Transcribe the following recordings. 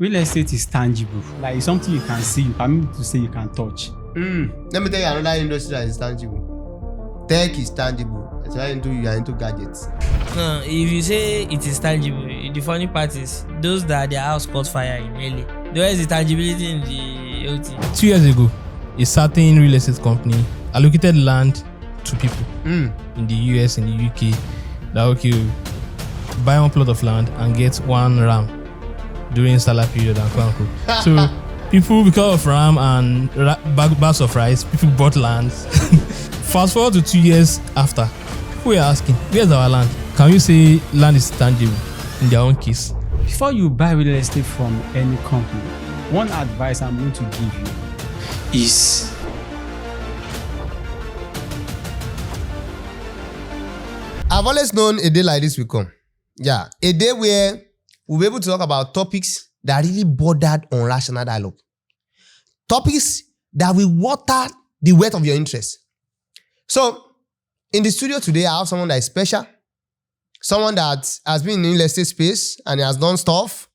real estate is tangible. Like it's something you can see. You permit me to say you can touch. Let me tell you another industry that is tangible. Tech is tangible. That's why you are into gadgets. No, if you say it is tangible, the funny part is those that their house caught fire in LA. There is the tangibility in the OT. 2 years ago, a certain real estate company allocated land to people in the US, in the UK, that okay, buy one plot of land and get one RAM during Salah period and quote unquote. So people, because of RAM and bags of rice, people bought land. Fast forward to 2 years after, people were asking, where's our land? Can you say land is tangible in their own case? Before you buy real estate from any company, one advice I'm going to give you is I've always known a day like this will come. Yeah, a day where we'll be able to talk about topics that really bordered on rational dialogue. Topics that will water the weight of your interest. So, in the studio today, I have someone that is special. Someone that has been in the real estate space and has done stuff.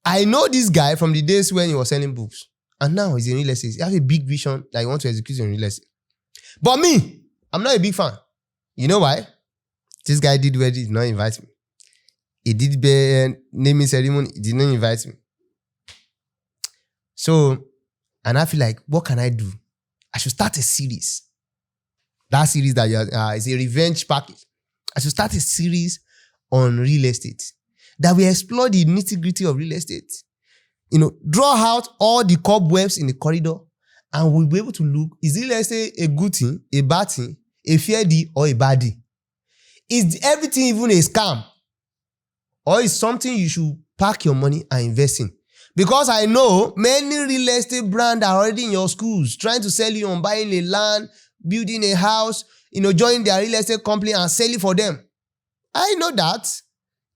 I know this guy from the days when he was selling books. And now he's in real estate. He has a big vision that he wants to execute in real estate. But me, I'm not a big fan. You know why? This guy did wedding, he did not invite me. He did naming ceremony, he did not invite me. So, and I feel like, what can I do? I should start a series. That series that is a revenge package. I should start a series on real estate that will explore the nitty-gritty of real estate. You know, draw out all the cobwebs in the corridor, and we'll be able to look, is real estate a good thing, a bad thing, a fair deal, or a bad deal? Is everything even a scam? Or is something you should pack your money and invest in? Because I know many real estate brands are already in your schools trying to sell you on buying a land, building a house, join their real estate company and sell it for them. I know that.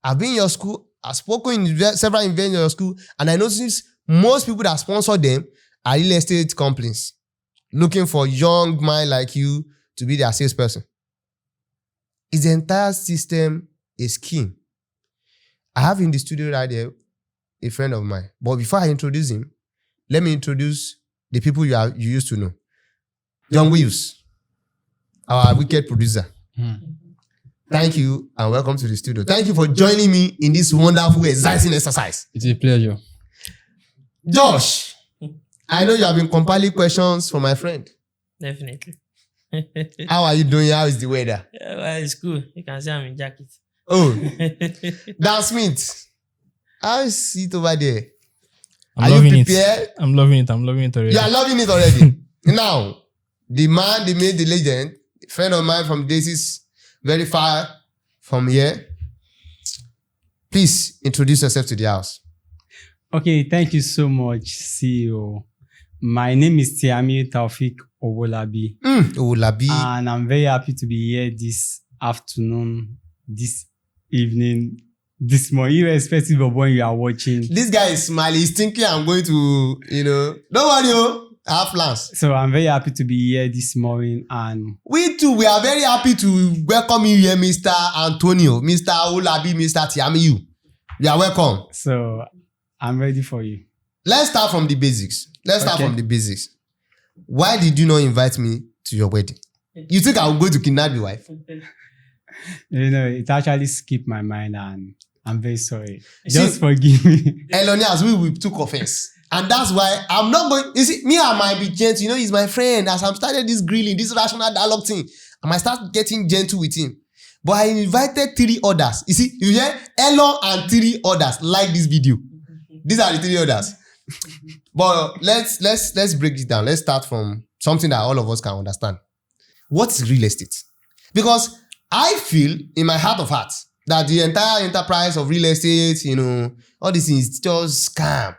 I've been in your school, I've spoken in several events in your school, and I noticed most people that sponsor them are real estate companies looking for young mind like you to be their salesperson. Is the entire system a scheme? I have in the studio right there a friend of mine. But before I introduce him, let me introduce the people you used to know. John Wills, our wicked producer. Thank you and welcome to the studio. Thank you for joining me in this wonderful, exciting exercise. it's a pleasure. Josh, I know you have been compiling questions for my friend. Definitely. How are you doing? How is the weather? Yeah, well, it's cool. You can see I'm in jacket. Oh, Dan Smith, how is it over there? I'm Are loving you prepared? it. I'm loving it. I'm loving it already. You are loving it already. Now, the man, the myth, the legend, a friend of mine from Daisies, very far from here. Please introduce yourself to the house. Okay, thank you so much, CEO. My name is Tiami Taufik Owolabi. Owolabi. And I'm very happy to be here this afternoon, this evening, this morning, irrespective of when you are watching. This guy is smiling. He's thinking I'm going to, don't worry, I have plans. So I'm very happy to be here this morning. And we too, we are very happy to welcome you here, Mr. Antonio, Mr. Owolabi, Mr. Tiami. You are welcome. So I'm ready for you. Let's start from the basics. Why did you not invite me to your wedding? You think I will go to kidnap your wife? It actually skipped my mind and I'm very sorry. Just forgive me. Elonias, we took offense. And that's why I'm not going. You see, me, I might be gentle. He's my friend. As I'm started this grilling, this rational dialogue thing, I might start getting gentle with him. But I invited 3 others. You see, you hear Elon and 3 others like this video. These are the 3 others. But let's break this down. Let's start from something that all of us can understand. What is real estate? Because I feel in my heart of hearts that the entire enterprise of real estate, all these things is just scam.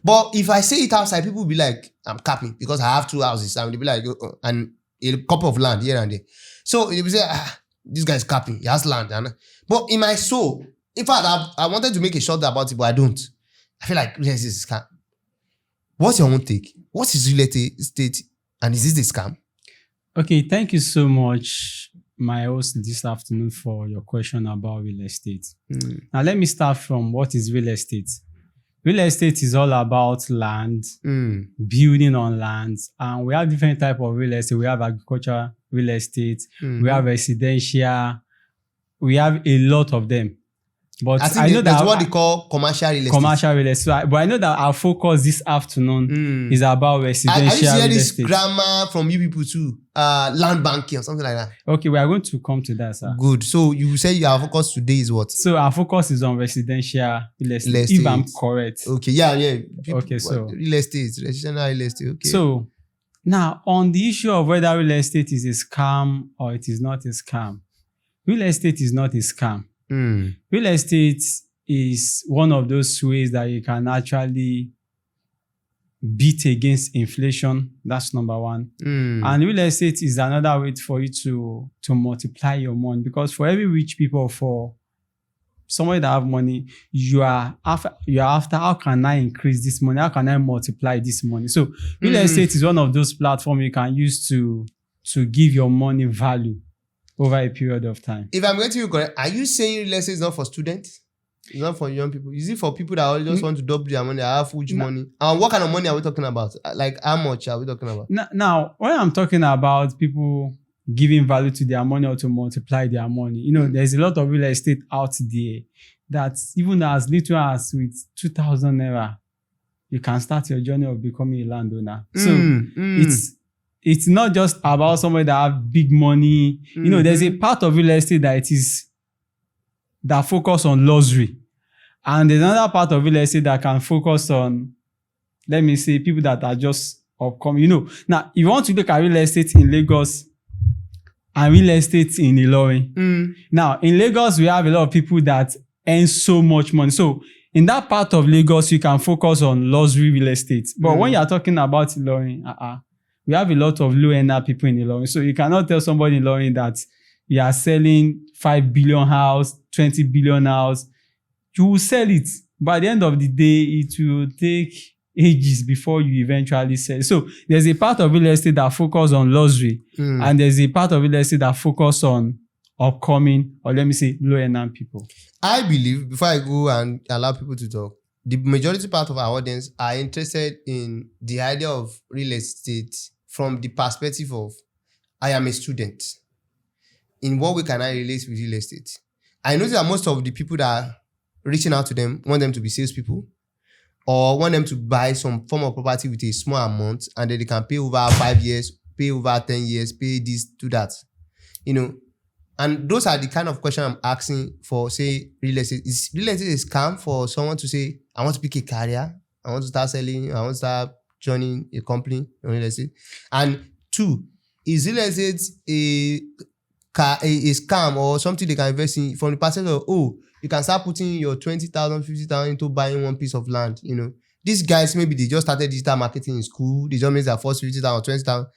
But if I say it outside, people will be like, I'm capping because I have 2 houses. And they'll be like, and a couple of land here and there. So they will say, this guy's capping. He has land. But in my soul, in fact, I wanted to make a short about it, but I don't. I feel like real estate is a scam. What's your own take? What is real estate and is this a scam? Okay, thank you so much, my host, this afternoon for your question about real estate. Now, let me start from what is real estate. Real estate is all about land, building on lands, and we have different type of real estate. We have agricultural real estate, we have residential, we have a lot of them. But I think I know that's that what they call commercial real estate. commercial real estate. But I know that our focus this afternoon is about I residential used to hear real this estate. grammar from you people too. Land banking or something like that. Okay, we are going to come to that, sir. Good. So you say your focus today is what? So our focus is on residential real estate, Real if I'm estate. correct. Okay, yeah. Okay, so- real estate, residential real estate. Okay. So now on the issue of whether real estate is a scam or it is not a scam, real estate is not a scam. Real estate is one of those ways that you can actually beat against inflation. That's number one. And real estate is another way for you to multiply your money, because for every rich people, for somebody that have money, you are after how can I increase this money? How can I multiply this money? So real estate is one of those platforms you can use to give your money value over a period of time. If I'm getting you correct, are you saying real estate is not for students? It's not for young people. Is it for people that just want to double their money, have huge money? And what kind of money are we talking about? Like how much are we talking about? Now, when I'm talking about people giving value to their money or to multiply their money, you know, there's a lot of real estate out there that even as little as with 2,000 naira, you can start your journey of becoming a landowner. So it's not just about somebody that have big money. You know, there's a part of real estate that focus on luxury. And there's another part of real estate that can focus on, let me say, people that are just upcoming. You know, now, if you want to look at real estate in Lagos and real estate in Ilorin, now, in Lagos, we have a lot of people that earn so much money. So, in that part of Lagos, you can focus on luxury real estate. But when you're talking about Ilorin, we have a lot of low-earner people in Ilorin. So, you cannot tell somebody in Ilorin that you are selling 5 billion house, 20 billion house. You will sell it. But at the end of the day, it will take ages before you eventually sell. So there's a part of real estate that focus on luxury, and there's a part of real estate that focus on upcoming, or let me say, low-earning people. I believe, before I go and allow people to talk, the majority part of our audience are interested in the idea of real estate from the perspective of, I am a student. In what way can I relate with real estate? I notice that most of the people that are reaching out to them want them to be salespeople or want them to buy some form of property with a small amount, and then they can pay over 5 years, pay over 10 years, pay this, do that. You know, and those are the kind of questions I'm asking for, say, real estate. Is real estate a scam for someone to say, I want to pick a career, I want to start selling, I want to start joining a company in real estate? And two, is real estate a scam or something they can invest in from the perspective of, oh, you can start putting your 20,000, 50,000 into buying one piece of land, you know. These guys, maybe they just started digital marketing in school, they just made their first 50,000 or 20,000.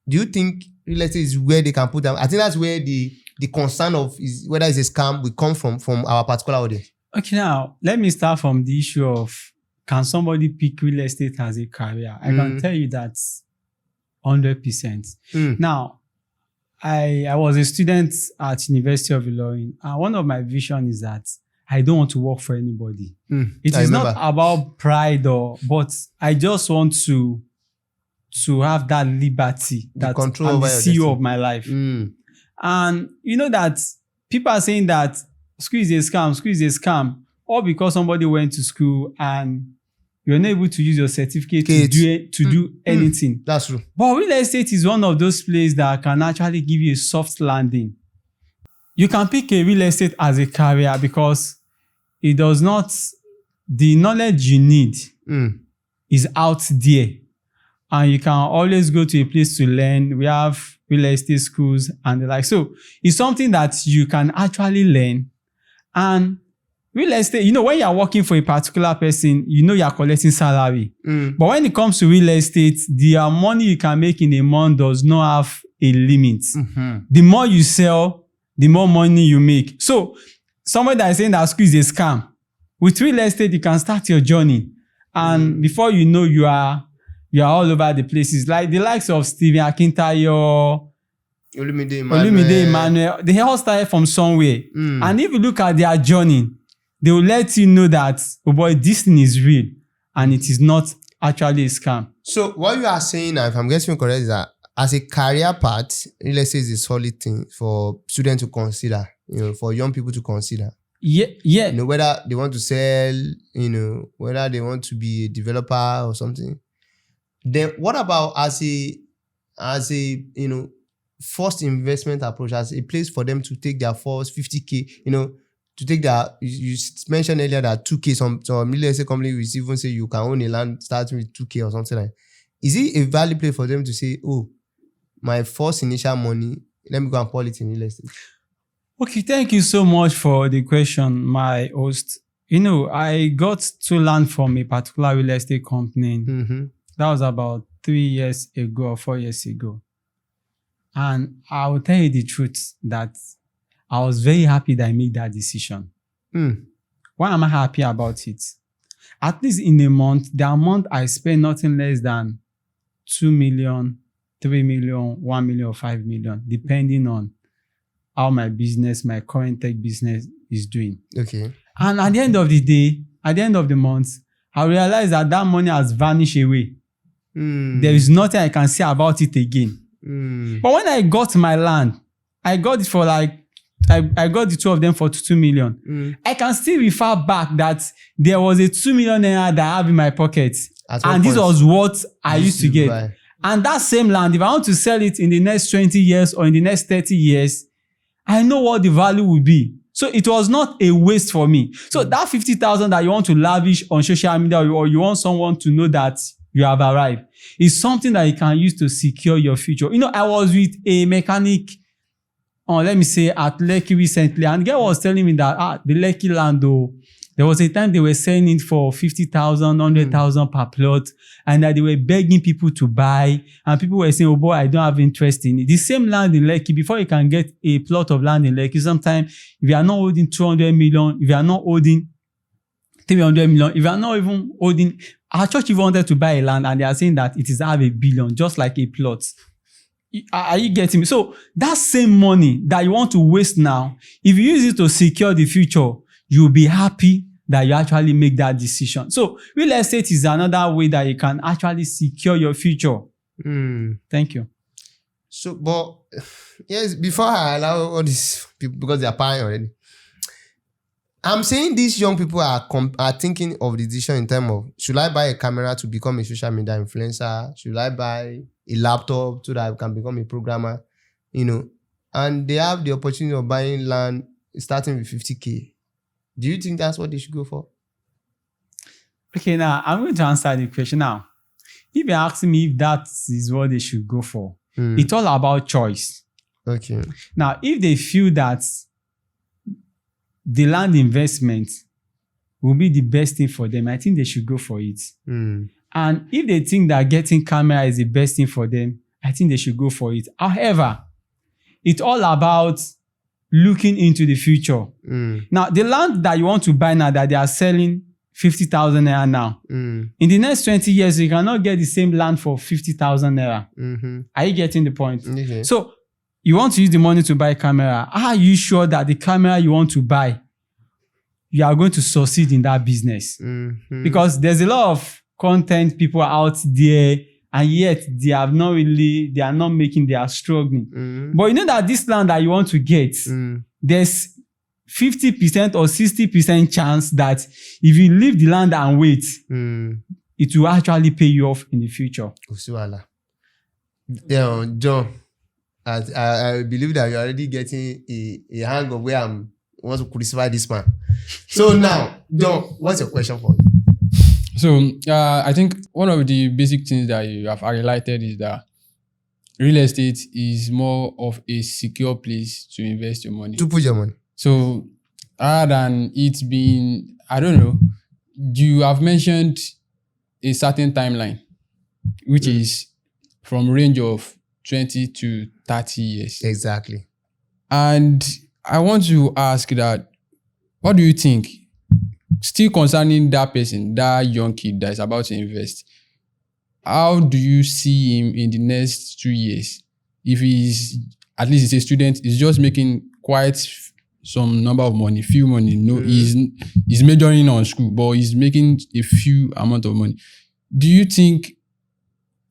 Do you think real estate is where they can put them? I think that's where the concern of is whether it's a scam will come from our particular audience. Okay, now, let me start from the issue of, can somebody pick real estate as a career? I can tell you that's 100%. Now, I was a student at University of Ilorin, and one of my vision is that I don't want to work for anybody. It is not about pride but I just want to have that liberty, that control I'm the over your CEO destiny of my life. And you know that people are saying that school is a scam, all because somebody went to school and you're not able to use your certificate to do anything. That's true. But real estate is one of those places that can actually give you a soft landing. You can pick a real estate as a career because it does not, the knowledge you need is out there. And you can always go to a place to learn. We have real estate schools and the like. So it's something that you can actually learn. And real estate, you know, when you're working for a particular person, you know you're collecting salary. But when it comes to real estate, the money you can make in a month does not have a limit. The more you sell, the more money you make. So somebody that is saying that school is a scam, with real estate, you can start your journey. And before you know, you are all over the places. Like the likes of Stephen Akintayo, Olumide Emmanuel, they all started from somewhere. And if you look at their journey, they will let you know that, oh boy, this thing is real and it is not actually a scam. So what you are saying now, if I'm getting you correct, is that as a career path, real estate is a solid thing for students to consider, for young people to consider. Yeah. Whether they want to sell, whether they want to be a developer or something. Then what about as a first investment approach, as a place for them to take their first 50K, to take their, you mentioned earlier that 2K, some real estate company will even say you can own a land starting with 2K or something like that. Is it a valid place for them to say, oh, my first initial money, let me go and call it in real estate? Okay, thank you so much for the question, my host. I got to land from a particular real estate company. Mm-hmm. That was about 3 years ago or 4 years ago. And I will tell you the truth that I was very happy that I made that decision. Why am I happy about it? At least in a month, the amount I spend nothing less than 2 million, 3 million, 1 million, or 5 million, depending on how my current tech business is doing. Okay. And at the end of the day, at the end of the month, I realized that money has vanished away. There is nothing I can say about it again. But when I got my land, I got it for I got the two of them for 2 million. I can still refer back that there was a 2 million naira that I have in my pocket. And this was what I used to get. Buy. And that same land, if I want to sell it in the next 20 years or in the next 30 years, I know what the value will be. So it was not a waste for me. So that 50,000 that you want to lavish on social media or you want someone to know that you have arrived is something that you can use to secure your future. I was with a mechanic, let me say at Lekki recently, and the guy was telling me that the Lekki land, though, there was a time they were selling it for 50,000, 100,000 per plot, and that they were begging people to buy, and people were saying, oh boy, I don't have interest in it. The same land in Lekki, before you can get a plot of land in Lekki, sometimes if you are not holding 200 million, if you are not holding 300 million, if you are not even holding, our church even wanted to buy a land and they are saying that it is half a billion, just like a plot. Are you getting me? So that same money that you want to waste now, if you use it to secure the future, you'll be happy that you actually make that decision. So real estate is another way that you can actually secure your future. Thank you. So, but yes, before I allow all these people, because they are paying already, I'm saying these young people are thinking of the decision in terms of, should I buy a camera to become a social media influencer? Should I buy a laptop so that I can become a programmer? And they have the opportunity of buying land starting with 50K. Do you think that's what they should go for? Okay, now I'm going to answer the question now. If you're asking me if that is what they should go for, it's all about choice. Okay. Now, if they feel that the land investment will be the best thing for them, I think they should go for it. And if they think that getting camera is the best thing for them, I think they should go for it. However, it's all about looking into the future. Now, the land that you want to buy now that they are selling 50,000 naira now, in the next 20 years, you cannot get the same land for 50,000 naira. Are you getting the point? Okay. So, you want to use the money to buy a camera. Are you sure that the camera you want to buy, you are going to succeed in that business? Because there's a lot of content people out there, and yet they are not making, they are struggling. But you know that this land that you want to get, there's 50% or 60% chance that if you leave the land and wait, it will actually pay you off in the future. Yeah, John, I believe that you're already getting a hang of where I want to crucify this man. So now, John, what's your question for you? So I think one of the basic things that you have highlighted is that real estate is more of a secure place to invest your money. To put your money. So rather than it being, I don't know, you have mentioned a certain timeline, which is from range of 20 to 30 years. Exactly. And I want to ask that, what do you think, still concerning that person, that young kid that is about to invest, how do you see him in the next 2 years? If he's, at least he's a student, he's just making quite some number of money, few money. No, he's majoring on school, but he's making a few amount of money. Do you think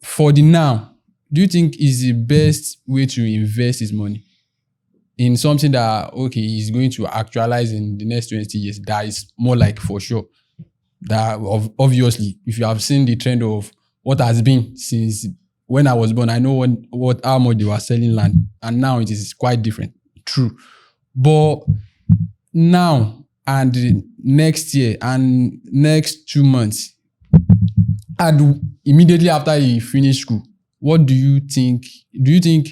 for the now, do you think is the best way to invest his money in something that, okay, he's going to actualize in the next 20 years? That is more like for sure. That obviously, if you have seen the trend of what has been since when I was born, I know how much they were selling land, and now it is quite different. True. But now and next year and next 2 months, and immediately after he finished school, what do you think? Do you think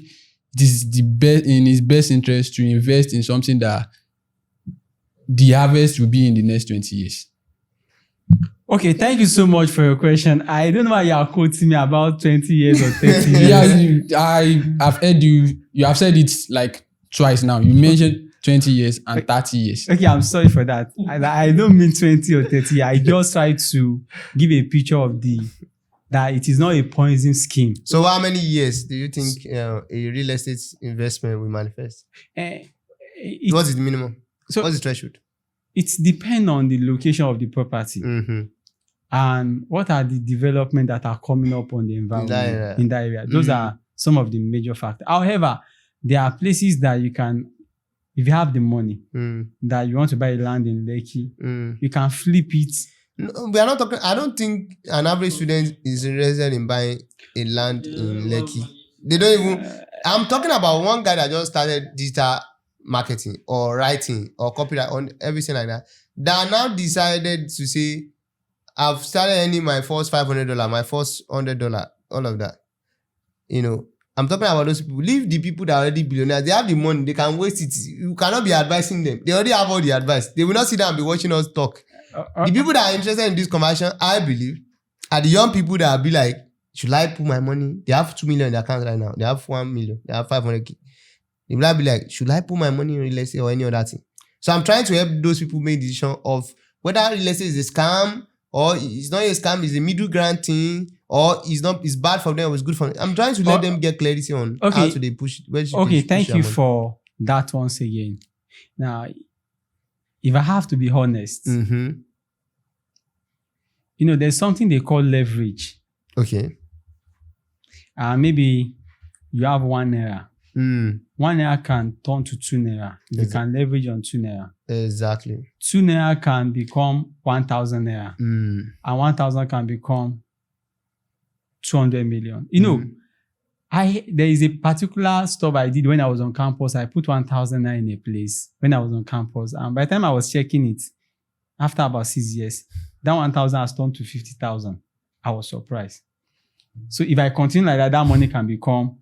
this is the best in his best interest to invest in something that the harvest will be in the next 20 years? Okay, thank you so much for your question. I don't know why you are quoting me about 20 years or 30 years. Yeah, I have heard you have said it like twice now. You mentioned 20 years and 30 years. Okay, I'm sorry for that. I don't mean 20 or 30. I just try to give a picture of that it is not a Ponzi scheme. So how many years do you think a real estate investment will manifest? What is the minimum? So what's the threshold? It depends on the location of the property and what are the development that are coming up on the environment in that area. Those are some of the major factors. However, there are places that you can, if you have the money, that you want to buy land in Lekki, you can flip it. No, we are not talking. I don't think an average student is interested in buying a land in Lekki. They don't even. I'm talking about one guy that just started digital marketing or writing or copyright on everything like that. That now decided to say, I've started earning my first $500, my first $100, all of that. You know, I'm talking about those people. Leave the people that are already billionaires. They have the money. They can waste it. You cannot be advising them. They already have all the advice. They will not sit down and be watching us talk. The people that are interested in this conversion, I believe, are the young people that will be like, should I put my money? They have 2 million in their account right now. They have 1 million. They have 500K. They will be like, should I put my money in real estate or any other thing? So I'm trying to help those people make the decision of whether real estate is a scam or it's not a scam, it's a middle ground thing, or it's bad for them or it's good for them. I'm trying to let them get clarity on how to they push. Thank you for that once again. Now, if I have to be honest, you know, there's something they call leverage. Okay. Maybe you have 1 naira. 1 naira can turn to 2 naira. You can leverage on 2 naira. Exactly. 2 naira can become 1,000 naira. And 1,000 can become 200 million. You know, there is a particular stuff I did when I was on campus. I put 1,000 naira in a place when I was on campus. And by the time I was checking it, after about 6 years, that 1,000 has turned to 50,000. I was surprised. So if I continue like that, that money can become,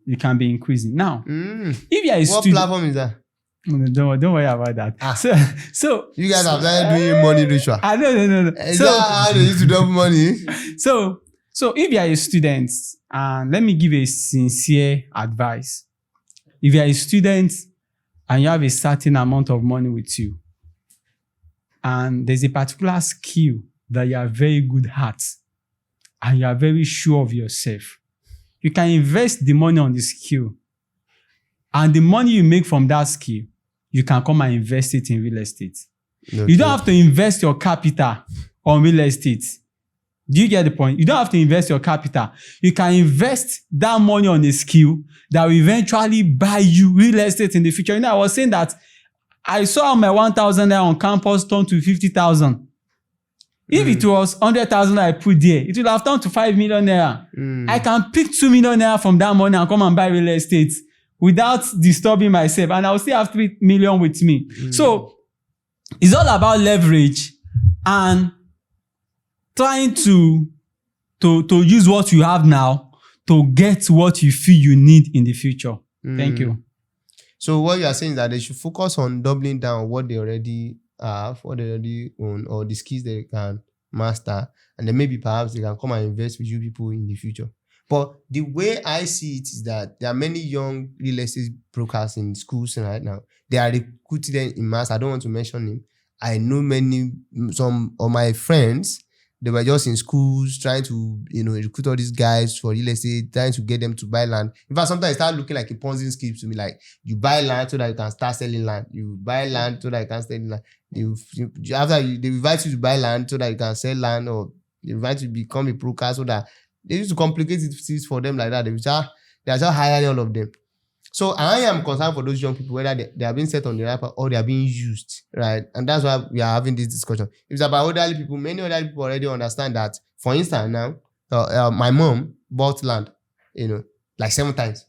it can be increasing. Now, if you are a what student, platform is that? Don't worry about that. So you guys have started doing money ritual. No. Is that how they used to double money? So if you are a student, and let me give a sincere advice. If you are a student and you have a certain amount of money with you, and there's a particular skill that you are very good at, and you are very sure of yourself, you can invest the money on the skill. And the money you make from that skill, you can come and invest it in real estate. Okay. You don't have to invest your capital on real estate. Do you get the point? You don't have to invest your capital. You can invest that money on a skill that will eventually buy you real estate in the future. You know, I was saying that I saw my 1,000 naira on campus turn to 50,000. If it was 100,000 I put there, it would have turned to 5 million naira. I can pick 2 million naira from that money and come and buy real estate without disturbing myself, and I'll still have 3 million with me. So it's all about leverage and trying to use what you have now to get what you feel you need in the future. Thank you. So what you are saying is that they should focus on doubling down what they already have, what they already own, or the skills they can master, and then maybe perhaps they can come and invest with you people in the future. But the way I see it is that there are many young real estate brokers in schools right now. They are recruiting them in mass. I don't want to mention them. I know some of my friends they were just in schools trying to, recruit all these guys for real estate, trying to get them to buy land. In fact, sometimes it started looking like a Ponzi scheme to me. Like, you buy land so that you can start selling land. You buy land so that you can sell land. They invite you to buy land so that you can sell land, or they invite you to become a broker so that they used to complicate it for them like that. They are just hiring all of them. So I am concerned for those young people, whether they are being set on the right path or they are being used, right? And that's why we are having this discussion. If it's about elderly people, many elderly people already understand that. For instance, now, my mom bought land, like 7 times.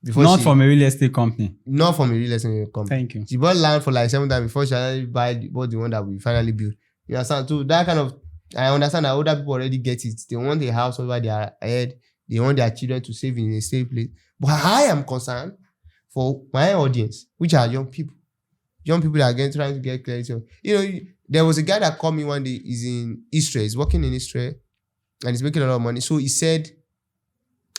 Not from a real estate company. Not from a real estate company. Thank you. She bought land for like 7 times before she actually bought the one that we finally built. You understand? So that kind of, I understand that older people already get it. They want a house over their head. They want their children to save in a safe place. But I am concerned for my audience, which are young people. Young people that are trying to get clarity. There was a guy that called me one day. He's in Israel. He's working in Israel. And he's making a lot of money. So he said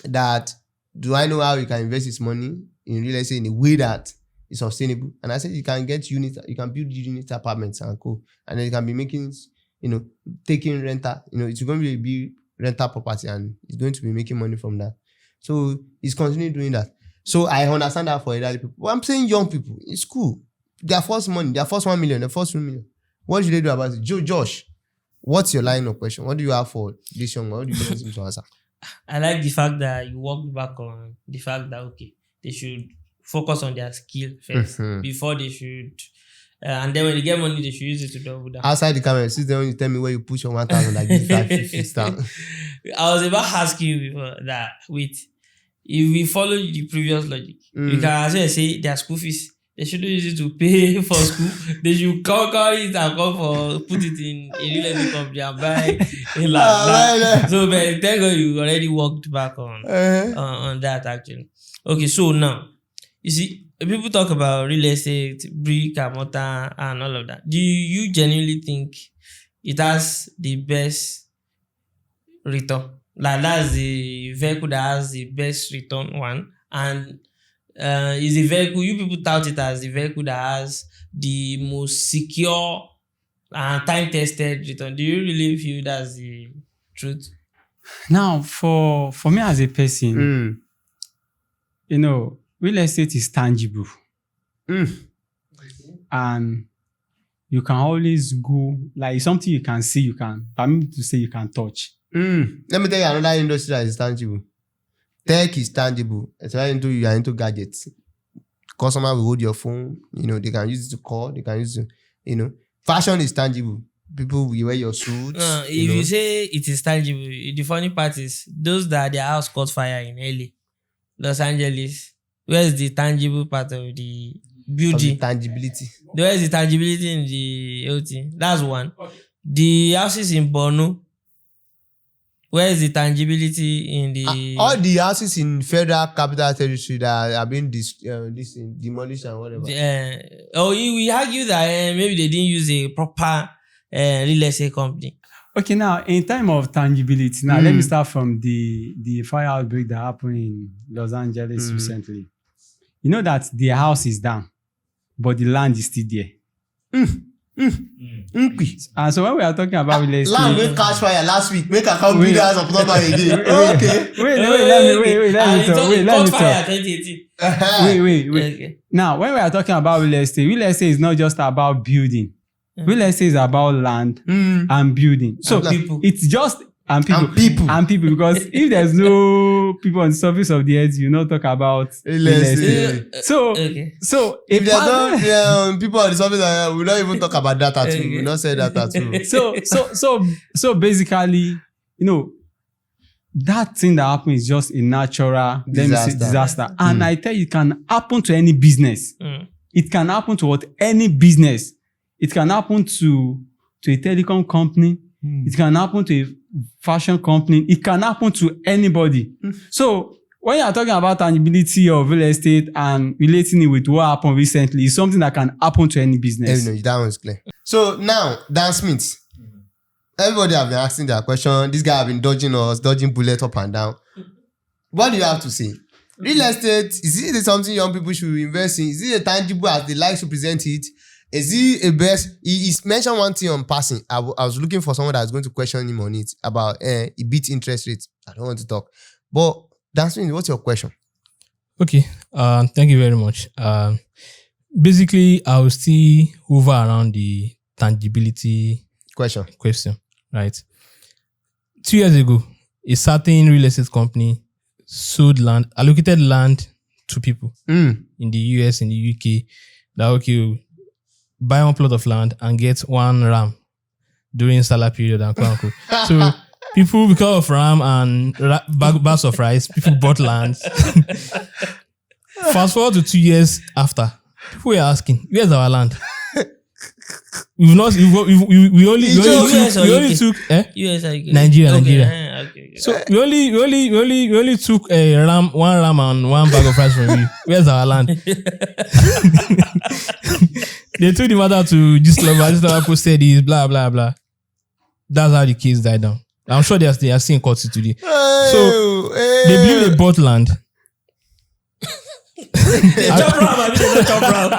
that, do I know how you can invest his money in real estate in a way that is sustainable? And I said, you can get units, you can build unit apartments and co. And then you can be making, taking renter. It's going to be a big rental property and he's going to be making money from that. So he's continuing doing that. So I understand that for elderly people. But I'm saying young people, it's cool. Their first money, their first 1 million, their first 2 million. What should they do about it? Josh, what's your line of question? What do you have for this young man? What do you want him to answer? I like the fact that you walked back on the fact that, okay, they should focus on their skill first before they should. And then when they get money, they should use it to double down. Outside the camera, sit there when you tell me where you push your 1,000, like this, 50 down. I was about to ask you before that, wait, if we follow the previous logic, you can as well say their school fees, they shouldn't use it to pay for school. They should carry it and put it in a real estate company and buy a land. So, but thank God you already walked back on that actually. Okay, so now, you see, people talk about real estate, brick and mortar and all of that. Do you genuinely think it has the best return? Like that's the vehicle that has the best return one, and is the vehicle, you people tout it as the vehicle that has the most secure and time-tested return. Do you really feel that's the truth? Now, for me as a person, real estate is tangible. And you can always go, like something you can see, permit me to say you can touch. Let me tell you another industry that is tangible. Tech is tangible, especially you are into gadgets. Customer will hold your phone, they can use it to call, they can use it, Fashion is tangible. People will wear your suits. If you say it is tangible, the funny part is those that their house caught fire in LA, Los Angeles, where's the tangible part of the building? Of the tangibility. Where's the tangibility in the LT? That's one. The houses in Borno, where's the tangibility in the... all the houses in Federal Capital Territory that are being demolished and whatever. We argue that maybe they didn't use a proper real estate company. Okay, now, in time of tangibility, now let me start from the fire outbreak that happened in Los Angeles recently. You know that the house is down, but the land is still there. And so when we are talking about real estate, land will catch fire last week. Make a come build house of number again. Okay. Wait. Now, when we are talking about real estate is not just about building. Real estate is about land and building. So it's just and people because if there's no people on the surface of the earth, you not talk about real estate. So if there's no people on the surface of the earth, we don't even talk about that too. We not say that too. So basically, that thing that happened is just a natural disaster. And I tell you, it can happen to any business. It can happen to any business. It can happen to a telecom company. It can happen to a fashion company. It can happen to anybody. So when you are talking about tangibility of real estate and relating it with what happened recently, it's something that can happen to any business. That one's clear. So now, Dan Smith, everybody have been asking that question. This guy have been dodging bullets up and down. What do you have to say? Real estate, is it something young people should invest in? Is it tangible as they like to present it? Is he a best? He's mentioned one thing on passing. I was looking for someone that's going to question him on it about he beat interest rates. I don't want to talk. But Dancing, what's your question? Okay. Thank you very much. Basically, I will still hover around the tangibility Question. right? 2 years ago, a certain real estate company sold land, allocated land to people in the US, in the UK, that okay, buy one plot of land and get one ram during Salah period and quote unquote. So people, because of ram and bags of rice, people bought land. Fast forward to 2 years after, people were asking, "Where's our land?" We only took US, okay. Nigeria. Okay. So we only took one ram and one bag of rice from you. Where's our land? They took the matter to this lover posted this, blah blah blah. That's how the case died down. I'm sure they are still in court today. So they believe they bought land. They chop ram, I mean they don't chop ram.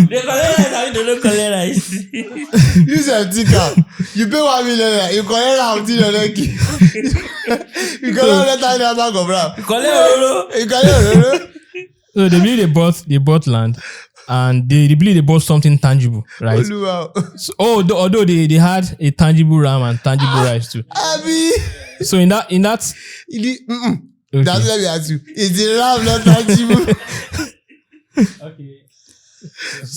They collect rice, I mean they don't collect rice. You said ticker. You pay 1 million, you collect ram till your neck. You collect that bag of ram. You collect You collect. So they believe they bought land, and they believe they bought something tangible, right? So, although they had a tangible ram and tangible rice too. Abi. So in that okay. That's what we ask you. Is the ram not tangible? Okay.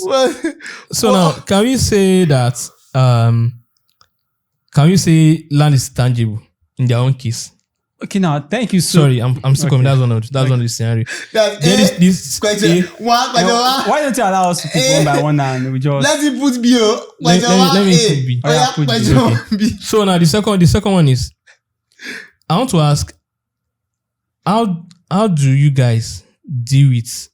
What? So now, can we say that? Can we say land is tangible in their own case? Okay, now thank you so. Sorry, I'm still coming. That's one of the scenario. This Question one. Why don't you allow us to pick one by one and we just Let me put B. let me put B. Oh, yeah, put B. question B. So now the second one is, I want to ask, how do you guys deal with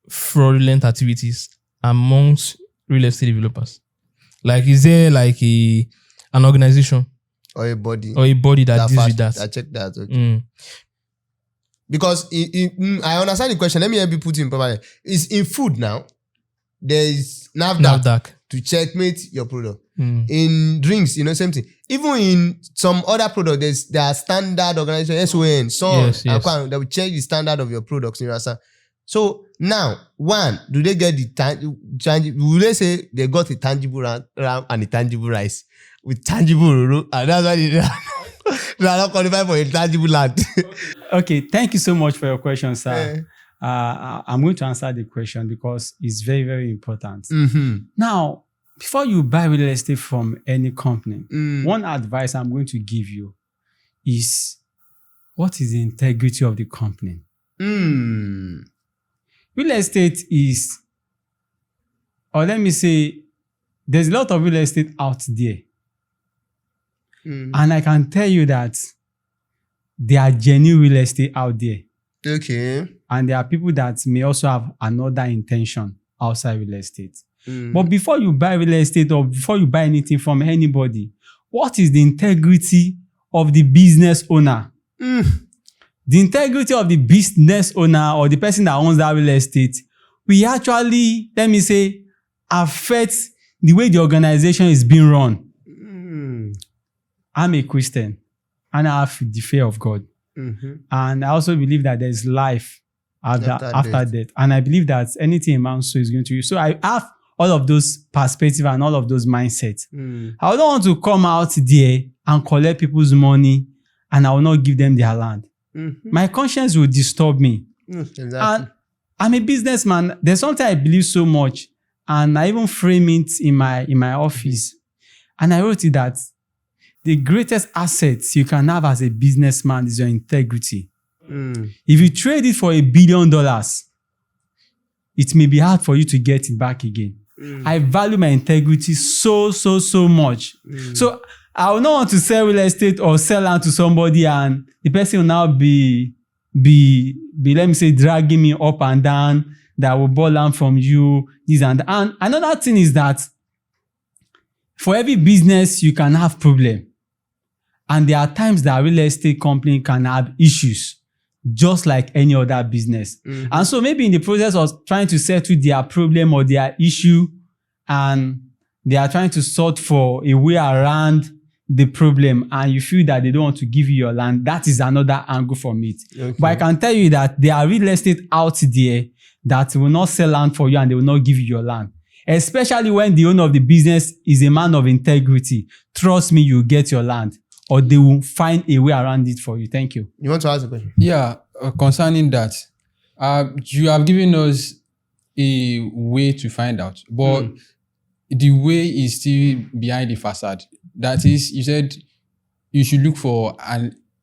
fraudulent activities amongst real estate developers? Like, is there like an organization Or a body. that deals with that? I check that. Okay. Because I understand the question. Let me help you put it properly. It's in food now. There is NAFDAC to checkmate your product. In drinks, same thing. Even in some other products, there are standard organizations, SON, Yes. that will check the standard of your products. You understand? So now, one, do they get the tangible? Will they say they got a tangible ram and a tangible rice with tangible ruru, and that's why they are not qualified for a tangible land? Okay, thank you so much for your question, sir. I'm going to answer the question because it's very, very important. Now, before you buy real estate from any company, one advice I'm going to give you is, what is the integrity of the company? Real estate is, or let me say, there's a lot of real estate out there. And I can tell you that there are genuine real estate out there. Okay. And there are people that may also have another intention outside real estate. But before you buy real estate or before you buy anything from anybody, what is the integrity of the business owner? The integrity of the business owner or the person that owns that real estate will actually, let me say, affect the way the organization is being run. I'm a Christian and I have the fear of God. And I also believe that there's life after death. And I believe that anything a man sows is going to use. So I have all of those perspectives and all of those mindsets. I don't want to come out there and collect people's money and I will not give them their land. My conscience will disturb me. Exactly. And I'm a businessman. There's something I believe so much. And I even frame it in my office. And I wrote it that the greatest assets you can have as a businessman is your integrity. If you trade it for $1 billion, it may be hard for you to get it back again. I value my integrity so much. So I will not want to sell real estate or sell land to somebody and the person will now be let me say, dragging me up and down, that will buy land from you, this and that. And another thing is that for every business, you can have problem. And there are times that real estate company can have issues just like any other business. And so maybe in the process of trying to settle their problem or their issue, and they are trying to sort for a way around the problem, and you feel that they don't want to give you your land, that is another angle from it. Okay. But I can tell you that there are real estate out there that will not sell land for you and they will not give you your land. Especially when the owner of the business is a man of integrity. Trust me, you'll get your land, or they will find a way around it for you. Thank you. You want to ask a question? Yeah, concerning that, you have given us a way to find out, but the way is still behind the facade. That is, you said you should look for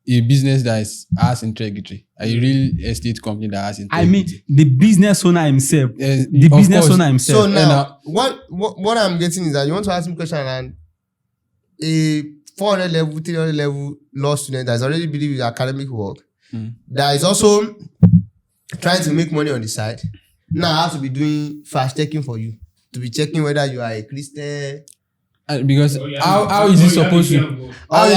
a business that has integrity, a real estate company that has integrity. I mean, the business owner himself. Yes, The of business course. owner himself. So now, what I'm getting is that you want to ask me a question, and a 400 level, 300 level law student that's already busy with academic work, that is also trying to make money on the side, now I have to be doing fast checking for you, to be checking whether you are a Christian. Because how is it supposed to? Oh, you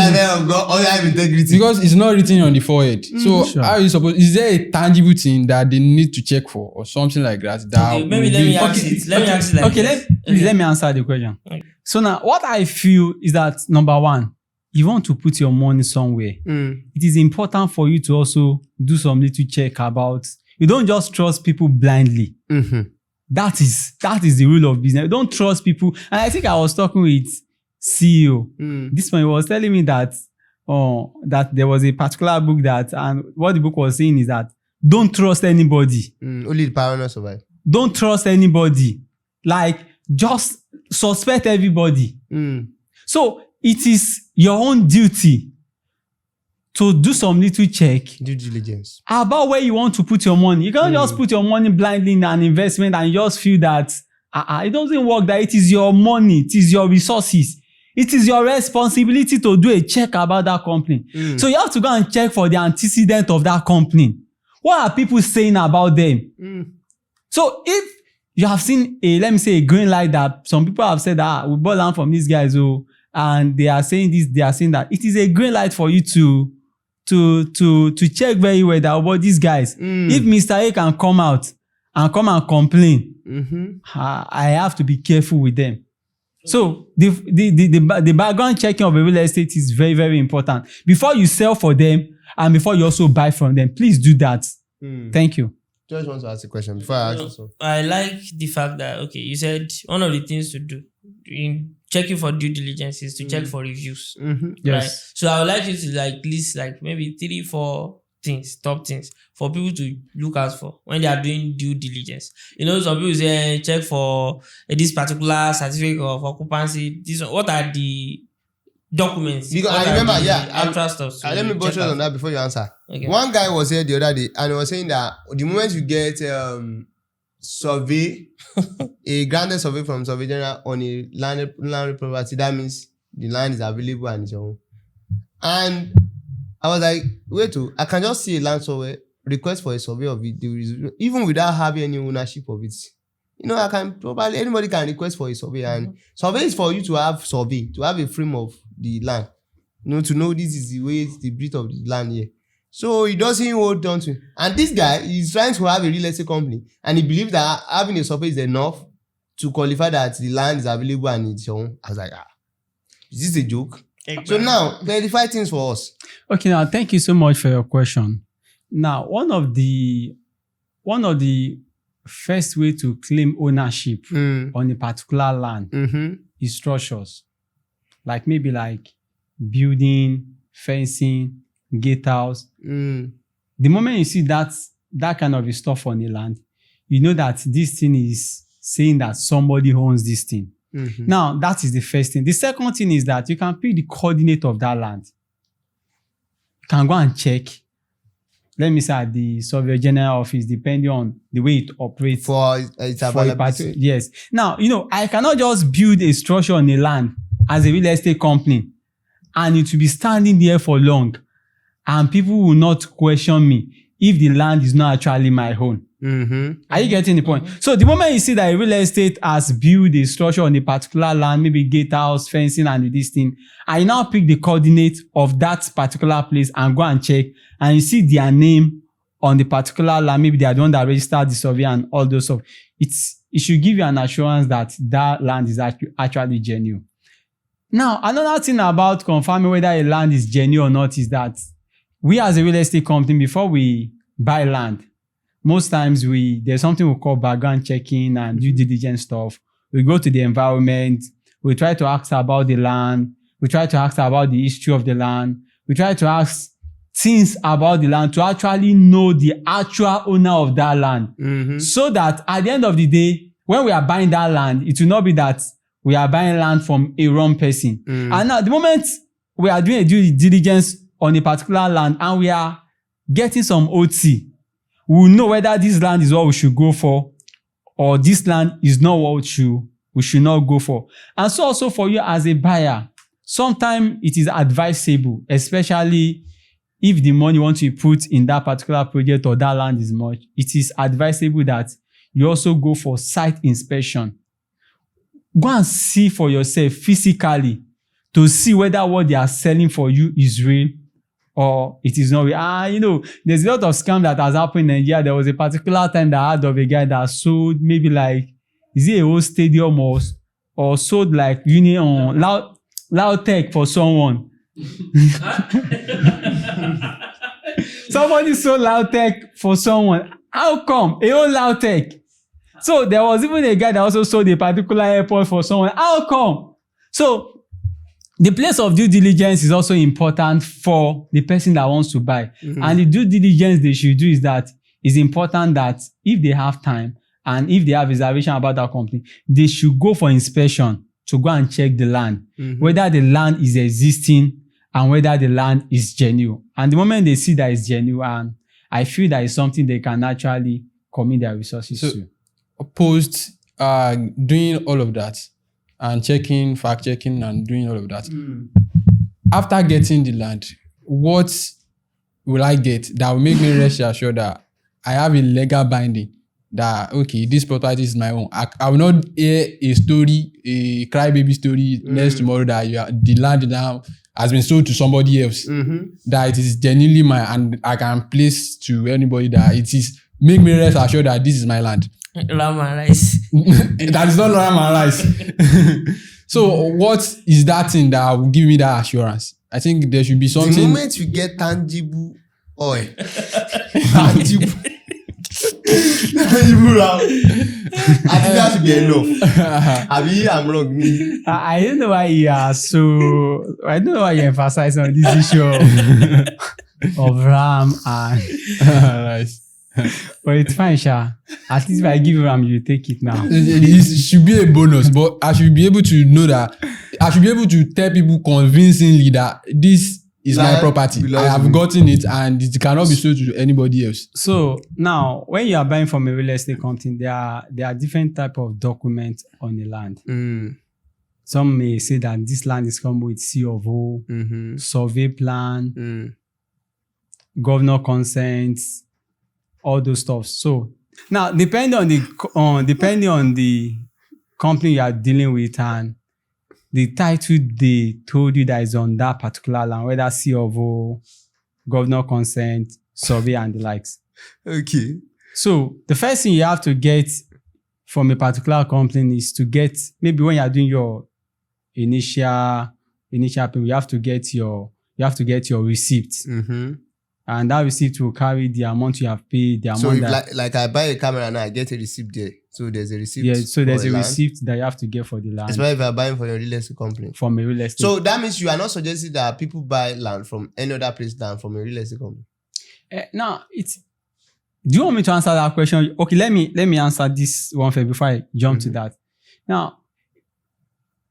have integrity. Because it's not written on the forehead. So Sure. how is supposed? Is there a tangible thing that they need to check for, or something like that? That Okay, maybe will let be- me ask it. Let me ask it like Okay, this. please let me answer the question. Okay. So now, what I feel is that, number one, you want to put your money somewhere. It is important for you to also do some little check about. You don't just trust people blindly. That is the rule of business. You don't trust people. And I think I was talking with CEO. This one was telling me that that there was a particular book that, and what the book was saying is that don't trust anybody. Only the paranoid survive. Don't trust anybody. Like, just suspect everybody. So it is your own duty to do some little check Due diligence. about where you want to put your money. You can't just put your money blindly in an investment and you just feel that it doesn't work, that it is your money, it is your resources. It is your responsibility to do a check about that company. So you have to go and check for the antecedent of that company. What are people saying about them? So if you have seen let me say a green light that some people have said that we bought land from these guys, and they are saying this, they are saying that, it is a green light for you to check very well that about these guys. If Mr. A can come out and come and complain, I have to be careful with them. So the background checking of a real estate is very, very important. Before you sell for them and before you also buy from them, please do that. Thank you. George wants to ask a question before I ask you so. I like the fact that, okay, you said one of the things to do in checking for due diligence is to check for reviews. Yes. Right? So I would like you to list maybe 3-4 things, top things for people to look out for when they are doing due diligence. You know, some people say check for this particular certificate of occupancy. This one, what are the documents? Because What I are remember, the yeah, actual stuff to let me check buttress out? on that before you answer. Okay. One guy was here the other day and he was saying that the moment you get survey, a granted survey from Survey General on a land property, that means the land is available and it's your own. And I was like, wait, I can just see a land survey, request for a survey of it, even without having any ownership of it. You know, anybody can request for a survey, and survey is for you to have a frame of the land. You know, to know this is the way, the breadth of the land here. So he doesn't hold on to it. And this guy is trying to have a real estate company, and he believes that having a survey is enough to qualify that the land is available and it's your own. I was like, is this a joke? So now, clarify things for us. Okay, now thank you so much for your question. Now, one of the first way to claim ownership on a particular land is structures. Maybe building, fencing, gatehouse. The moment you see that kind of stuff on the land, you know that this thing is saying that somebody owns this thing. Now, that is the first thing. The second thing is that you can pick the coordinate of that land. You can go and check. Let me say at the Surveyor General office, depending on the way it operates. For its availability. Yes. Now, I cannot just build a structure on a land as a real estate company and it will be standing there for long and people will not question me if the land is not actually my own. Are you getting the point? So the moment you see that a real estate has built a structure on a particular land, maybe gatehouse, fencing, and this thing, I now pick the coordinate of that particular place and go and check, and you see their name on the particular land, maybe they are the one that registered the survey and all those stuff, it should give you an assurance that that land is actually genuine. Now, another thing about confirming whether a land is genuine or not is that we as a real estate company, before we buy land, most times there's something we call background checking and due diligence stuff. We go to the environment, we try to ask about the land, we try to ask about the history of the land, we try to ask things about the land to actually know the actual owner of that land. So that at the end of the day, when we are buying that land, it will not be that we are buying land from a wrong person. And now, the moment we are doing a due diligence on a particular land and we are getting some OT, we will know whether this land is what we should go for or this land is not what we should not go for. And so also for you as a buyer, sometimes it is advisable, especially if the money you want to put in that particular project or that land is much, it is advisable that you also go for site inspection. Go and see for yourself physically to see whether what they are selling for you is real or it is not real. There's a lot of scam that has happened in Nigeria. There was a particular time that I heard of a guy that sold maybe like, is it a whole stadium or sold like Union Loud Tech for someone. Somebody sold Loud Tech for someone. How come? A whole Loud Tech. So there was even a guy that also sold a particular airport for someone. How come? So the place of due diligence is also important for the person that wants to buy. And the due diligence they should do is that it's important that if they have time and if they have reservation about that company, they should go for inspection to go and check the land, whether the land is existing and whether the land is genuine. And the moment they see that it's genuine, I feel that it's something they can actually commit their resources to. Post doing all of that and checking, fact checking and doing all of that. After getting the land, what will I get that will make me rest assured that I have a legal binding that, okay, this property is my own. I will not hear a story, a crybaby story next tomorrow that the land now has been sold to somebody else. That it is genuinely mine and I can place to anybody that it is. Make me rest assured that this is my land. Lamb and rice. That is not lamb and rice. So what is that thing that will give me that assurance? I think there should be something. The moment you get tangible oil, tangible round, I think that should be enough. I'm wrong. I don't know why I don't know why you emphasize on this issue of ram and Rice. but it's fine, Sha. At least if I give you ram, you take it now. It should be a bonus, but I should be able to know that. I should be able to tell people convincingly that this is my property. I have gotten it and it cannot be sold to anybody else. So now, when you are buying from a real estate company, there are different type of documents on the land. Some may say that this land is come with C of O, survey plan, governor consent, all those stuff. So now, depending on the company you are dealing with and the title they told you that is on that particular land, whether C of O, governor consent, survey, and the likes. Okay. So the first thing you have to get from a particular company is to get, maybe when you are doing your initial payment, you have to get your receipt. And that receipt will carry the amount you have paid, the amount So if that... like I buy a camera now, I get a receipt there. So there's a receipt. Yeah, so there's a land. receipt that you have to get for the land. Especially if you're buying for your real estate company. From a real estate. So that means you are not suggesting that people buy land from any other place than from a real estate company. Now, do you want me to answer that question? Okay, let me answer this one first before I jump to that. Now,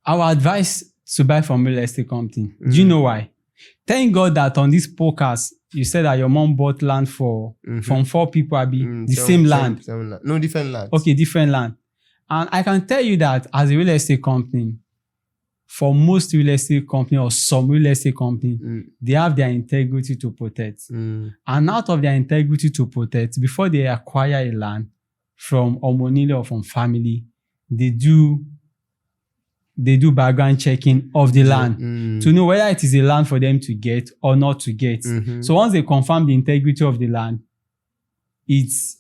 our advice to buy from real estate company. Do you know why? Thank God that on this podcast, you said that your mom bought land from 4 people, same land. No, different land. Okay, different land. And I can tell you that as a real estate company, for most real estate company or some real estate company, they have their integrity to protect. And out of their integrity to protect, before they acquire a land from Omonile or from family, they do background checking of the land to know whether it is a land for them to get or not to get. So once they confirm the integrity of the land, it's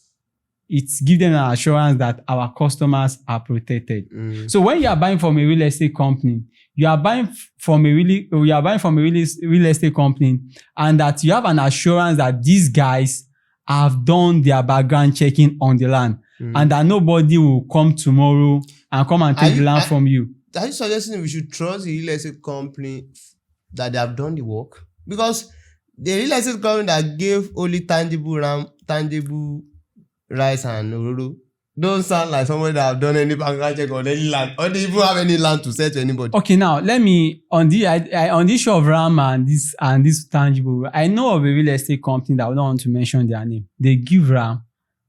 give them an assurance that our customers are protected. So when you are buying from a real estate company, you are buying from a real estate company, and that you have an assurance that these guys have done their background checking on the land, and that nobody will come tomorrow and come and take the land from you. Are you suggesting we should trust the real estate company that they have done the work? Because the real estate company that gave only tangible rice and ororo don't sound like somebody that have done any background check on any land, or they even have any land to sell to anybody. Okay, now let me on the issue of RAM and this tangible. I know of a real estate company that I don't want to mention their name. They give RAM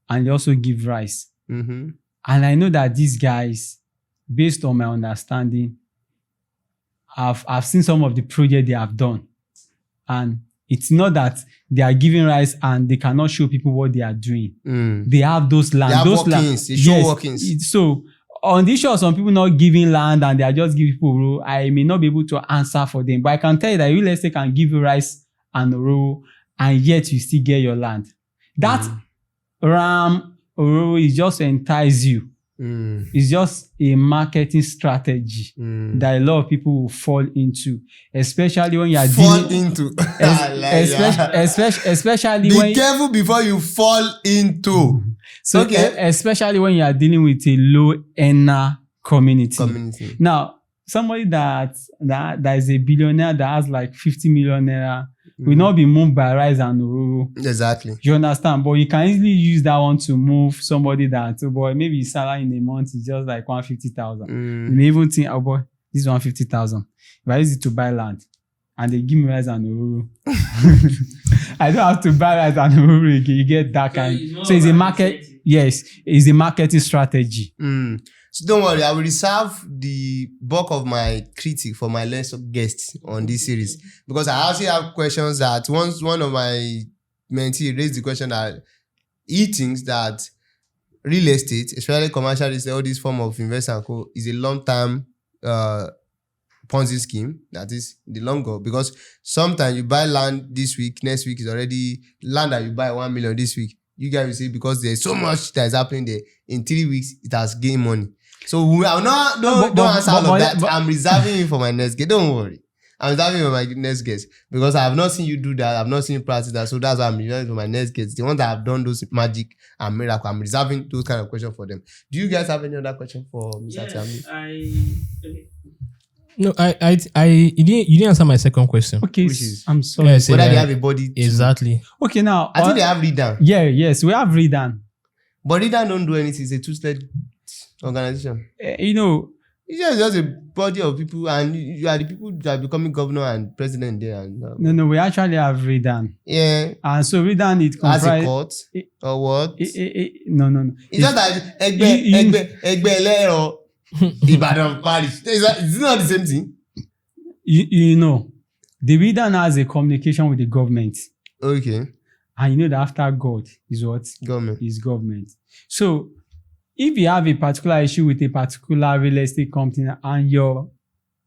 and they also give rice. Mm-hmm. And I know that these guys, based on my understanding, I've seen some of the projects they have done, and it's not that they are giving rice and they cannot show people what they are doing. They have those land. They have those workings. They show workings. So on the issue of some people not giving land and they are just giving people row, I may not be able to answer for them. But I can tell you that real estate can give you rice and row, and yet you still get your land. That RAM row is just to entice you. It's just a marketing strategy that a lot of people will fall into, especially when you are especially be when careful before you fall into. So especially when you are dealing with a low earner community. Now, somebody that is a billionaire that has like 50 million naira will not be moved by rice and ororo. Exactly. You understand? But you can easily use that one to move somebody that, oh boy, maybe his salary in a month is just like 150,000. You may even think, oh boy, this is 150,000. If I use it to buy land and they give me rice and ororo, I don't have to buy rice and ororo again. You get that kind. So it's a market. Yes, it's a marketing strategy. So don't worry, I will reserve the bulk of my critique for my next guest on this series, because I actually have questions that once one of my mentees raised the question that he thinks that real estate, especially commercial real estate, all this form of investment is a long-term Ponzi scheme, that is the long goal, because sometimes you buy land this week, next week is already land that you buy 1 million this week. You guys will say because there's so much that is happening there, in 3 weeks it has gained money. So we are not don't answer all of that. I'm reserving it for my next guest. Don't worry. I'm reserving it for my next guest, because I have not seen you do that. I've not seen you practice that. So that's why I'm reserving it for my next guest. The ones that have done those magic and miracle, I'm reserving those kind of questions for them. Do you guys have any other question for Mr. Tiami? No, you didn't answer my second question. Okay, Which is- I'm sorry. Yes, Whether they have a body. Exactly. Okay, now I think they have read down. yes, we have redone. But read down don't do anything. It's a two-stage organization. It's just a body of people, and you are the people that are becoming governor and president there. And, No, we actually have redone. Yeah. And so redone it As a comprise. court or what? No. It's just that Egbe Elero Ibadan Parish. It's not the same thing. You know, the redone has a communication with the government. Okay. And you know that after God is what? Government. Is government. So if you have a particular issue with a particular real estate company and your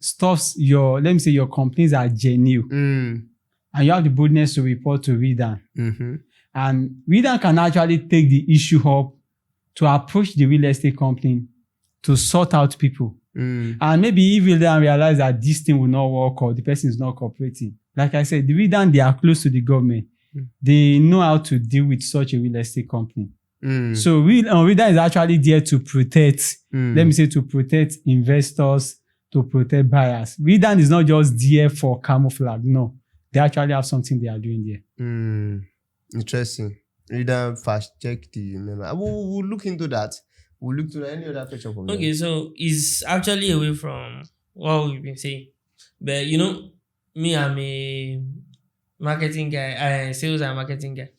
stuffs, let me say your companies are genuine, and you have the boldness to report to Reader, and Reader can actually take the issue up to approach the real estate company to sort out people. And maybe if Reader realize that this thing will not work or the person is not cooperating, like I said, the Reader, they are close to the government. They know how to deal with such a real estate company. So Reader is actually there to protect, let me say, to protect investors, to protect buyers. Reader is not just there for camouflage. No, they actually have something they are doing there. Interesting. Reader fast check the member. We'll look into that. We'll look to any other question from Okay, so it's actually away from what we've been saying. But you know, me, I'm a marketing guy, sales and marketing guy.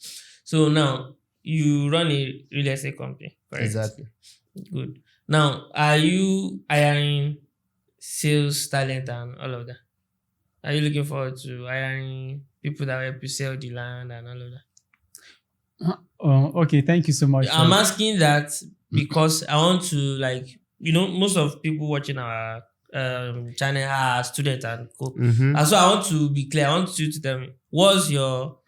So now you run a real estate company, correct? Exactly. Good. Now, are you hiring sales talent and all of that? Are you looking forward to hiring people that help you sell the land and all of that? Okay, thank you so much. I'm asking that because I want to, like, you know, most of people watching our channel are students and co. And so I want to be clear. I want you to tell me, what's your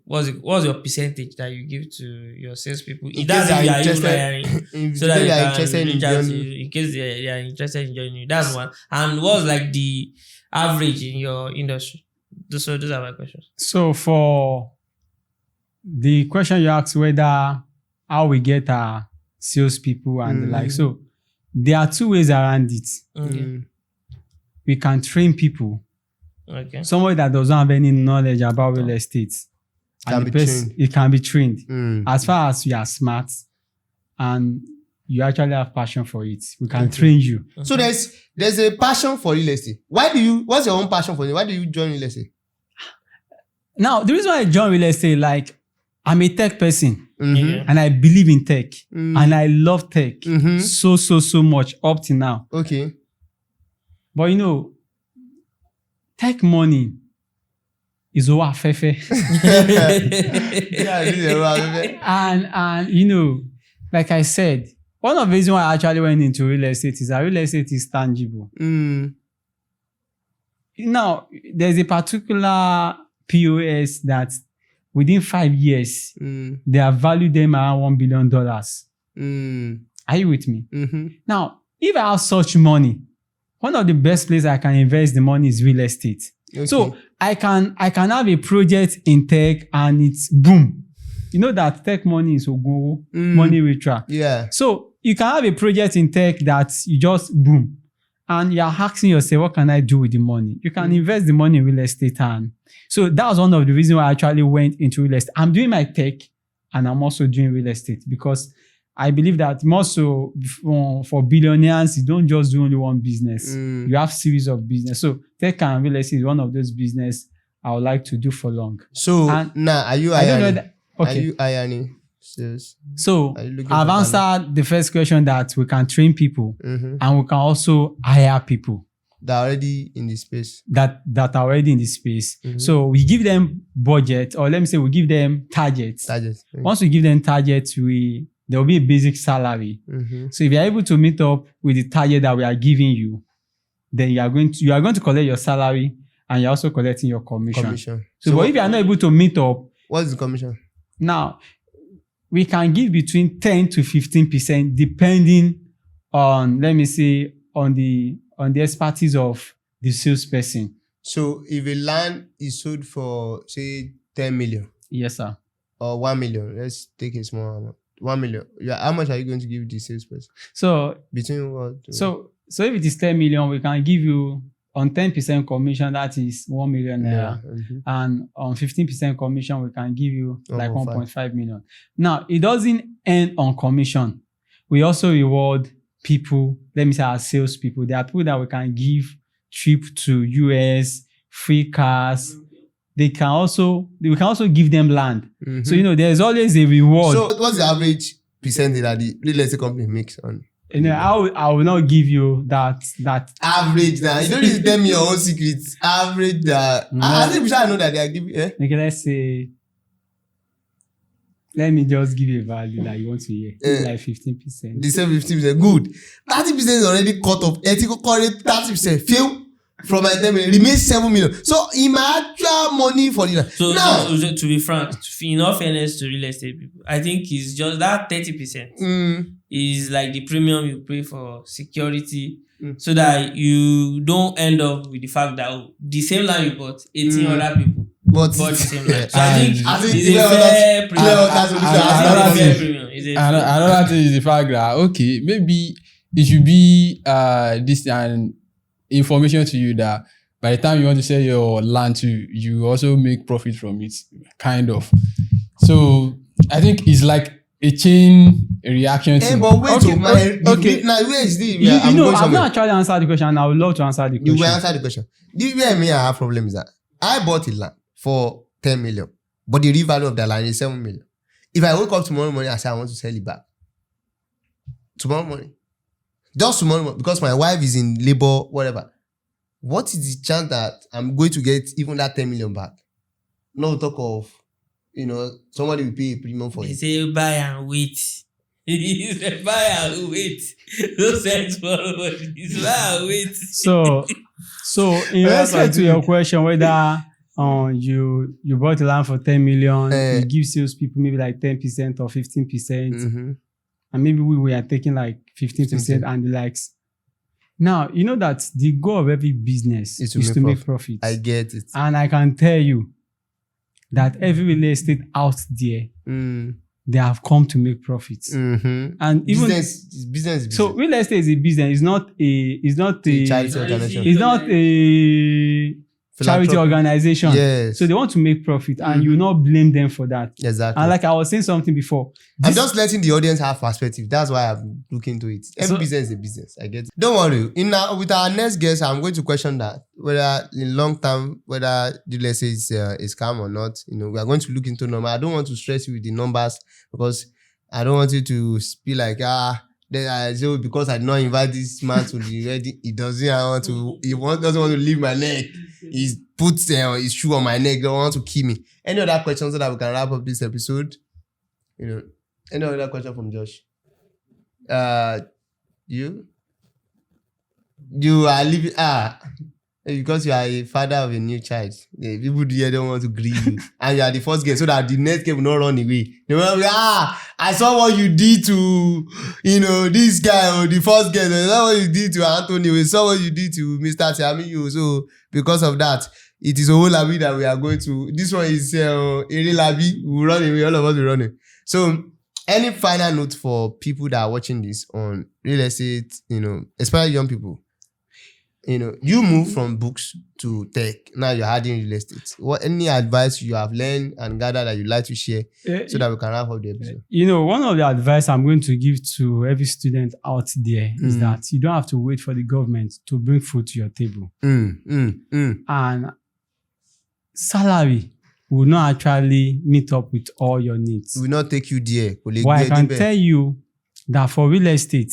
what's your percentage that you give to your salespeople? In That's case if they you are are even interested- hiring, If so that they you are can interested in reach out to joining- you in case they are interested in joining you. That's one. And what's like the average in your industry? So those are my questions. So for the question you asked, whether how we get our salespeople and the like, so there are two ways around it. Okay. We can train people. Okay. Somebody that doesn't have any knowledge about real estate, Can and be the person, trained. it can be trained. Mm. As far as you are smart and you actually have passion for it, we can train you. So there's a passion for real estate. What's your own passion for it? Why do you join real estate? Now, the reason why I joined real estate, like, I'm a tech person Okay. and I believe in tech Mm. and I love tech Mhm. so much up to now. Okay. But you know, tech money is over fefe. Yeah, this is a raw- And you know, like I said, one of the reasons why I actually went into real estate is that real estate is tangible. Mm. Now, there's a particular POS that within 5 years, Mm. they have valued them around $1 billion. Mm. Are you with me? Mm-hmm. Now, if I have such money, one of the best places I can invest the money is real estate. Okay. So I can have a project in tech and it's boom. You know that tech money is ogo, money we track. Yeah. So you can have a project in tech that you just boom. And you're asking yourself, what can I do with the money? You can invest the money in real estate. And so that was one of the reasons why I actually went into real estate. I'm doing my tech and I'm also doing real estate because I believe that more so for billionaires, you don't just do only one business. Mm. You have series of business. So tech and real estate is one of those business I would like to do for long. So And now, are you I don't know ironing? that. Are Okay. you ironing? Sales? So Are you looking I've for answered the first question that we can train people Mm-hmm. and we can also hire people They're already in the space. that are already in the space. Mhm. So we give them budget, or let me say we give them targets. Target. Once we give them targets, there will be a basic salary. Mm-hmm. So if you're able to meet up with the target that we are giving you, then you are going to collect your salary and you're also collecting your commission. Commission. So but if you are not able to meet up, What's the commission? now we can give between 10 to 15% depending on, let me say, on the expertise of the salesperson. So if a land is sold for say 10 million Yes, sir. or 1 million, let's take a small amount. 1 million. Yeah, how much are you going to give the salesperson? So Between what? So if it is 10 million, we can give you on 10% commission, that is 1 million naira. Mhm. And on 15% commission, we can give you like 1.5. 1.5 million. Now, it doesn't end on commission. We also reward people, let me say our sales people. There are people that we can give trip to US, free cars. We can also give them land. Mhm. So, you know, there's always a reward. So what's the average percentage that the real estate company makes on? You know, I will not give you that Average now. You don't need to tell me your own secrets. Average that. No. I think we should know that they are giving. Eh? okay, let's say, let me just give you a value that you want to hear. Like 15%. They say 50%. Good. 30% is already cut off. Ethical correct 30%. Fail from my 10 million. Remains 7 million. So in my actual money for the So, now. to be frank, in all fairness to real estate people, I think it's just that 30% is like the premium you pay for security, so that you don't end up with the fact that the same land you bought, 18 other people But bought the same land. So I I think think it's it's a fair premium. that's what It's a fair premium. Another thing is the fact that okay, maybe it should be this and information to you that by the time you want to sell your land to, you also make profit from it, kind of. So I think it's like a chain reaction Hey, to. but wait, Okay, okay. Now where is the? You I'm know, going I've somewhere. not actually answered the question and I would love to answer the You will question. answer the question. The way me I have problem is that I bought a land for 10 million, but the real value of the land is 7 million. If I wake up tomorrow morning and say I want to sell it back, tomorrow morning, just tomorrow morning, because my wife is in labor, whatever, what is the chance that I'm going to get even that 10 million back? No talk of, somebody will pay a premium for They it. say buy and wait. He said buy and wait. Don't sell tomorrow, but it's buy and wait. So in That's respect to what I your question, whether You bought the land for 10 million, Eh. you give sales people maybe like 10% or 15%, Mhm. and maybe we are taking like 15% and the likes. Now, you know that the goal of every business Is is to to make make profits. I get it. And I can tell you that every real estate out there, they have come to make profits. Mm-hmm. And even Business. so, real estate is a business. It's not a Charity organization. It's not a charity Philanthropy. organization. Yes. So they want to make profit, and you not blame them for that. Exactly. And like I was saying something before, I'm just letting the audience have perspective. That's why I'm looking to it. Every business is a business. I get it. Don't worry. With our next guest, I'm going to question that whether in long term, whether the let's say is scam or not. We are going to look into numbers. I don't want to stress you with the numbers because I don't want you to be like so because I did not invite this man to the wedding, he doesn't doesn't want to leave my neck. He puts his shoe on my neck. Don't want to kill me. Any other questions so that we can wrap up this episode? Any other question from Josh? You are living because you are a father of a new child. People here don't want to grieve you, and you are the first guest, so that the next guest will not run away. They will be I saw what you did to this guy or the first guest. I saw what you did to Anthony. We saw what you did to Mr. Tiamiyu. So because of that, it is a whole labi that we are going to. This one is Eri Labi. We will run away. All of us will run away. So, any final note for people that are watching this on real estate, especially young people? You move from books to tech. Now you're adding real estate. Any advice you have learned and gathered that you'd like to share so that we can wrap up the episode? One of the advice I'm going to give to every student out there is that you don't have to wait for the government to bring food to your table. And salary will not actually meet up with all your needs. It will not take you there. But I can tell you that for real estate,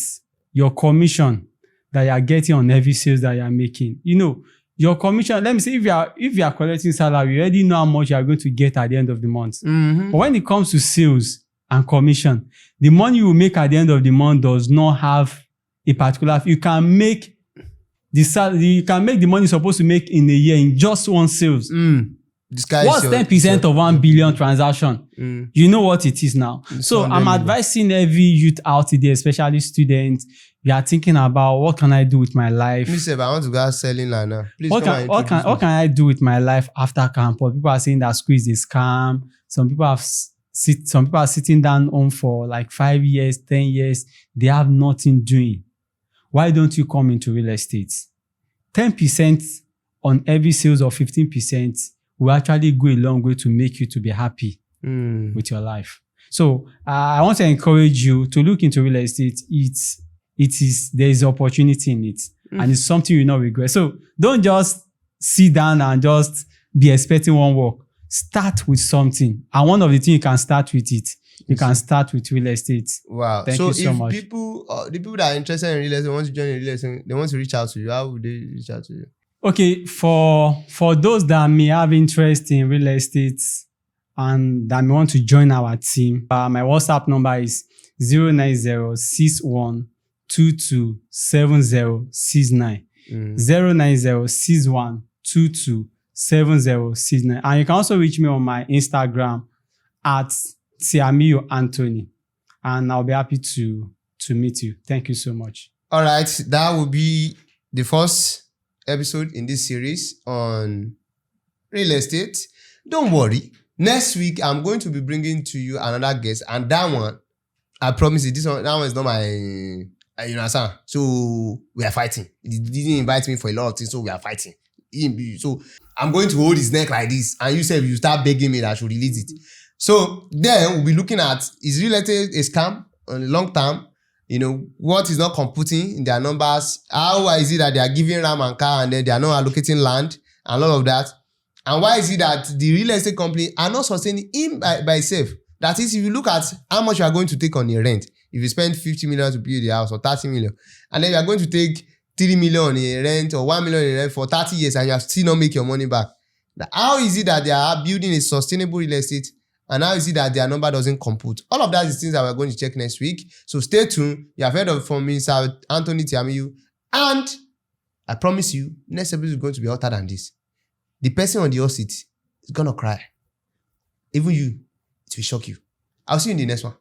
your commission that you are getting on every sales that you are making, your commission, let me say, if you are collecting salary, you already know how much you are going to get at the end of the month. Mm-hmm. But when it comes to sales and commission, the money you make at the end of the month does not have a particular. You can make the money you're supposed to make in a year in just one sales. What's 10% of 1 billion transaction? You know what it is now. So I'm advising every youth out there, especially students. You are thinking about what can I do with my life? I want to go selling land now. Please what can I do with my life after campus? People are saying that school is a scam. Some people are sitting down home for like 5 years, 10 years. They have nothing doing. Why don't you come into real estate? 10% on every sales of 15% will actually go a long way to make you to be happy with your life. So I want to encourage you to look into real estate. There is opportunity in it, and it's something you not regret. So don't just sit down and just be expecting one work. Start with something, and one of the things you can start with it. You can start with real estate. Wow! Thank you so much. The people that are interested in real estate want to join in real estate, they want to reach out to you. How would they reach out to you? Okay, for those that may have interest in real estate and that may want to join our team, my WhatsApp number is 09061227069. 09061227069. And you can also reach me on my Instagram at Tiamiyu Anthony, and I'll be happy to meet you. Thank you so much. All right, that will be the first episode in this series on real estate. Don't worry. Next week, I'm going to be bringing to you another guest, and that one, I promise you, that one is not my, so we are fighting. He didn't invite me for a lot of things, so we are fighting. So I'm going to hold his neck like this, and you said you start begging me that I should release it. So then we'll be looking at, is real estate a scam on the long term? What is not computing in their numbers? How is it that they are giving RAM and car and then they are not allocating land and all of that? And why is it that the real estate company are not sustaining him by itself? That is, if you look at how much you are going to take on the rent, if you spend 50 million to build the house or 30 million, and then you are going to take 3 million in rent or 1 million in rent for 30 years and you have still not make your money back. How is it that they are building a sustainable real estate? And how is it that their number doesn't compute? All of that is things that we're going to check next week. So stay tuned. You have heard from me, Sir Anthony Tiamiyu. And I promise you, next episode is going to be hotter than this. The person on the hot seat It's gonna cry. Even you, it will shock you. I'll see you in the next one.